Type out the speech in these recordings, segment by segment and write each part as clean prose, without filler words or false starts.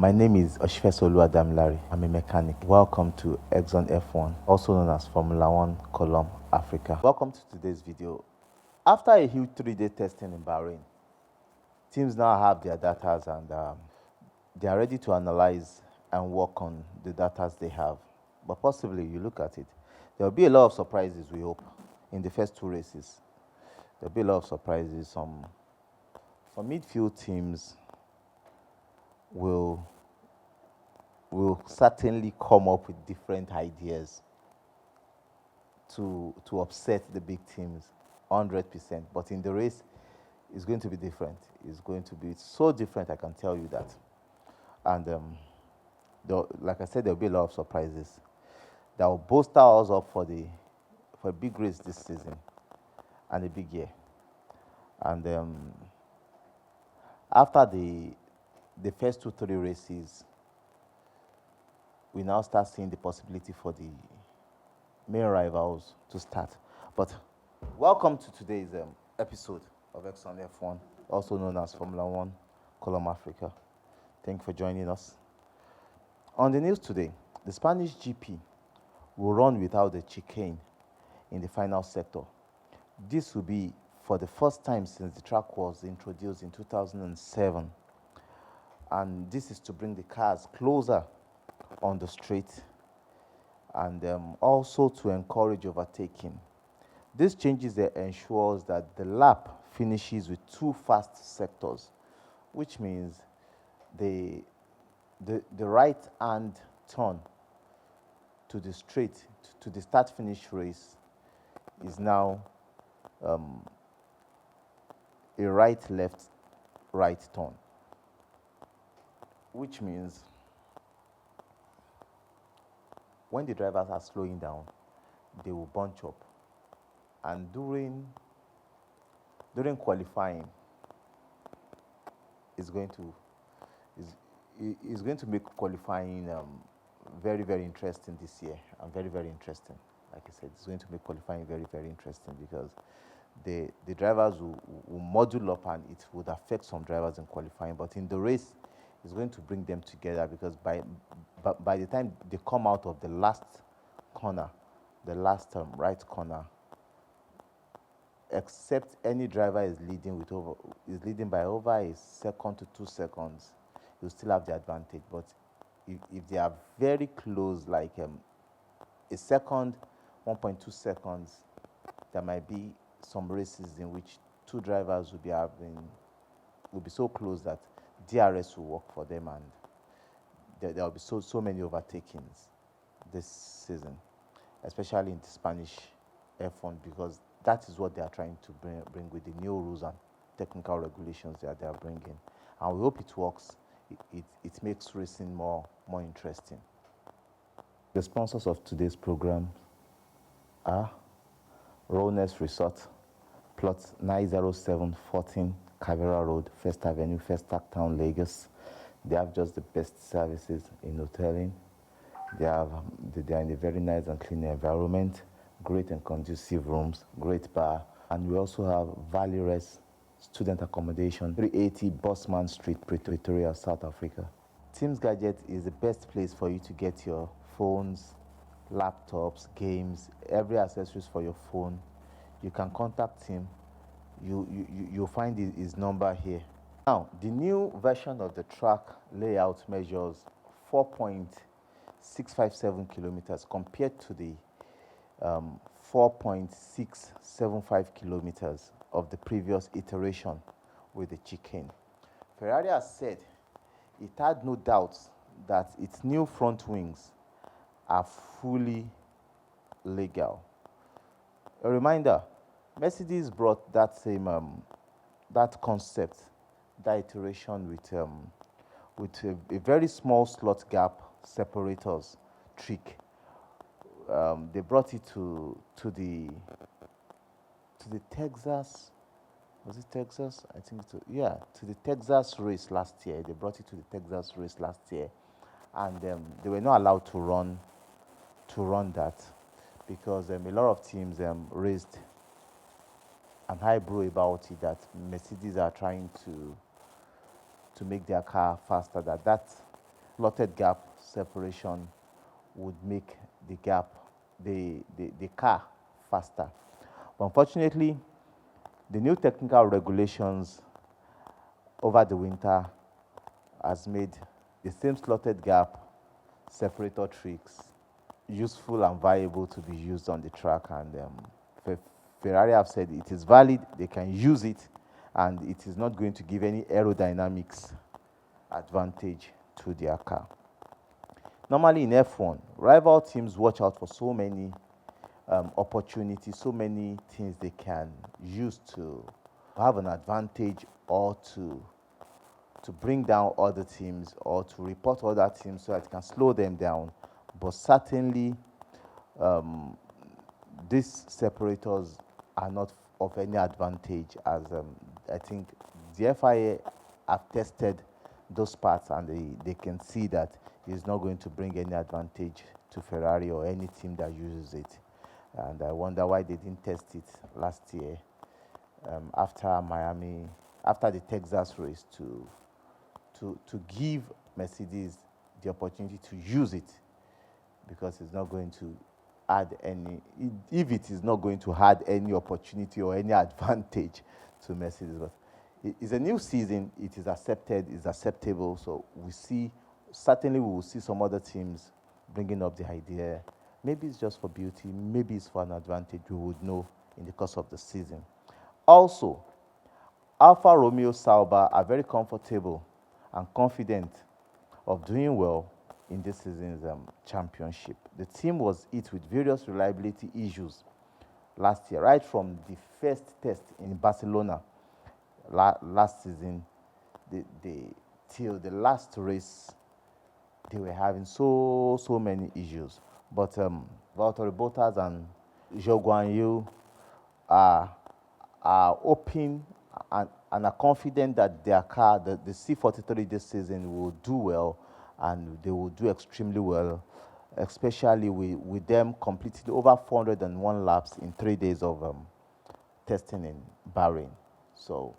My name is Oshifesolu Adamilare. I'm a mechanic. Welcome to Exxon F1, also known as Formula One Column Africa. Welcome to today's video. After a huge 3-day testing in Bahrain, teams now have their data and they are ready to analyze and work on the data they have. But possibly, you look at it, there will be a lot of surprises, we hope, in the first two races. There will be a lot of surprises. Some midfield teams will certainly come up with different ideas to upset the big teams 100%. But in the race, it's going to be different. It's going to be so different, I can tell you that. And like I said, there will be a lot of surprises that will bolster us up for a big race this season and a big year. And after the first 2-3 races, we now start seeing the possibility for the main rivals to start. But welcome to today's episode of Exxon F1, also known as Formula One Column Africa. Thank you for joining us. On the news today, the Spanish GP will run without the chicane in the final sector. This will be for the first time since the track was introduced in 2007. And this is to bring the cars closer on the straight and also to encourage overtaking. This changes ensures that the lap finishes with 2 fast sectors, which means the right hand turn to the straight, to the start-finish race is now a right-left right turn, which means when the drivers are slowing down, they will bunch up. And during qualifying, it's going to make qualifying very, very interesting this year, and very, very interesting. Like I said, it's going to make qualifying very, very interesting because the drivers will module up, and it would affect some drivers in qualifying. But in the race, it's going to bring them together because by the time they come out of the last corner, the last right corner, except any driver is leading by over a second to 2 seconds, you still have the advantage. But if they are very close, like a second, 1.2 seconds, there might be some races in which 2 drivers will be so close that DRS will work for them, and there will be so many overtakings this season, especially in the Spanish F1, because that is what they are trying to bring with the new rules and technical regulations that they are bringing. And we hope it works. It makes racing more interesting. The sponsors of today's program are Rollness Resort, plot 90714 Cavera Road, First Avenue, First Town, Lagos. They have just the best services in hoteling. They are in a very nice and clean environment, great and conducive rooms, great bar, and we also have Valores student accommodation, 380 Bosman Street, Pretoria, South Africa. Teams Gadget is the best place for you to get your phones, laptops, games, every accessories for your phone. You can contact him. You'll find his number here. Now, the new version of the track layout measures 4.657 kilometers compared to the 4.675 kilometers of the previous iteration with the chicane. Ferrari has said it had no doubts that its new front wings are fully legal. A reminder, Mercedes brought that same that concept, that iteration with a very small slot gap separators trick. They brought it to the Texas. Was it Texas? I think to the Texas race last year. They brought it to the Texas race last year, and they were not allowed to run that because a lot of teams raised an eyebrow about it, that Mercedes are trying to make their car faster. That slotted gap separation would make the gap, the car faster. But unfortunately, the new technical regulations over the winter has made the same slotted gap separator tricks useful and viable to be used on the track. And Ferrari have said it is valid, they can use it, and it is not going to give any aerodynamics advantage to their car. Normally in F1, rival teams watch out for so many opportunities, so many things they can use to have an advantage or to bring down other teams or to report other teams so that it can slow them down. But certainly, these separators are not of any advantage, as I think the FIA have tested those parts and they can see that it's not going to bring any advantage to Ferrari or any team that uses it. And I wonder why they didn't test it last year after Miami, after the Texas race, to give Mercedes the opportunity to use it, because it's not going to add any, if it is not going to add any opportunity or any advantage to Mercedes. But it's a new season, it is accepted, it's acceptable, so we see, certainly we will see some other teams bringing up the idea. Maybe it's just for beauty, maybe it's for an advantage, we would know in the course of the season. Also, Alfa Romeo Sauber are very comfortable and confident of doing well in this season's championship. The team was hit with various reliability issues last year, right from the first test in Barcelona last season, till the last race, they were having so many issues. But Valtteri Bottas and Zhou Guanyu are open and are confident that their car, the C43 this season, will do well, and they will do extremely well, especially with them completing over 401 laps in 3 days of testing in Bahrain. So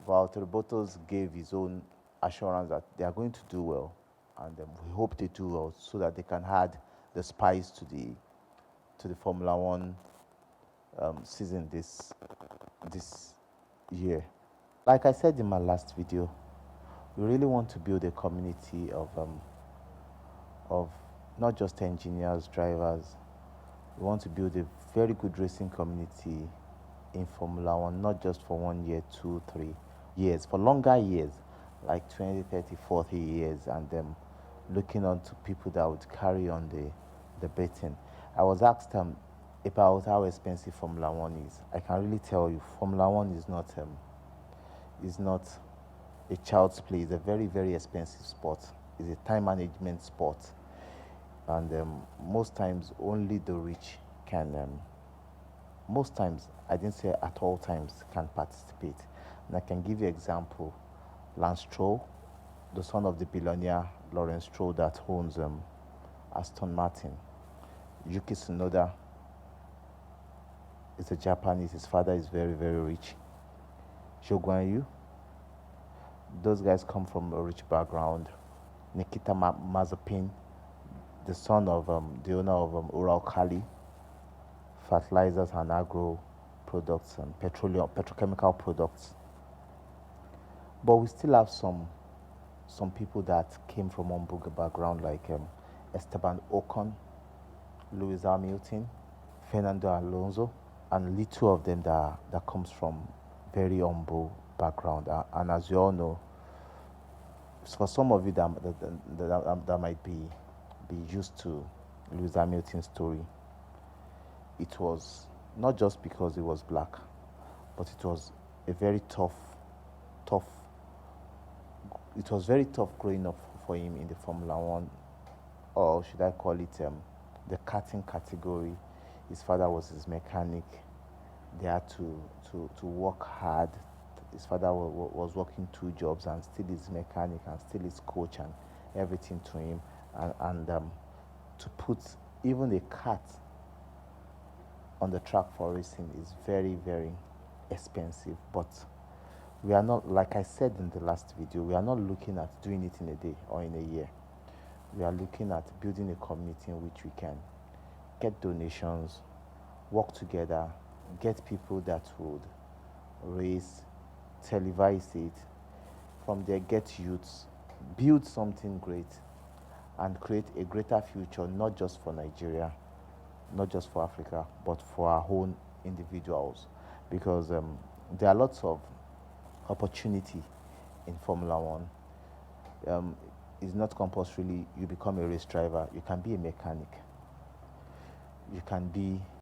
Valtteri Bottas gave his own assurance that they are going to do well, and we hope they do well so that they can add the spice to the Formula One season this year. Like I said in my last video, we really want to build a community of not just engineers, drivers. We want to build a very good racing community in Formula One, not just for 1 year, 2, 3 years, for longer years, like 20, 30, 40 years, and looking on to people that would carry on the betting. I was asked about how expensive Formula One is. I can really tell you, Formula One is not a child's play. It's a very, very expensive sport. It's a time management sport, and most times only the rich can. Most times, I didn't say at all times, can participate. And I can give you an example. Lance Stroll, the son of the billionaire Lawrence Stroll that owns Aston Martin. Yuki Tsunoda is a Japanese. His father is very, very rich. Zhou Guanyu, those guys come from a rich background. Nikita Mazepin, the son of the owner of Uralkali fertilizers and agro products and petrochemical products. But we still have some people that came from humble background, like Esteban Ocon, Lewis Hamilton, Fernando Alonso, and little of them that comes from very humble background. And as you all know, for some of you that might be used to Lewis Hamilton's story, it was not just because he was black, but it was a very tough. It was very tough growing up for him in the Formula One, or should I call it the karting category. His father was his mechanic. They had to work hard. His father was working 2 jobs and still his mechanic and still his coach and everything to him. And to put even a cat on the track for racing is very, very expensive. But we are not, like I said in the last video, we are not looking at doing it in a day or in a year. we are looking at building a community in which we can get donations, work together, get people that would raise, televise it, from there get youths, build something great, and create a greater future, not just for Nigeria, not just for Africa, but for our own individuals. Because there are lots of opportunity in Formula One. Um, it's not compulsorily you become a race driver. You can be a mechanic. You can be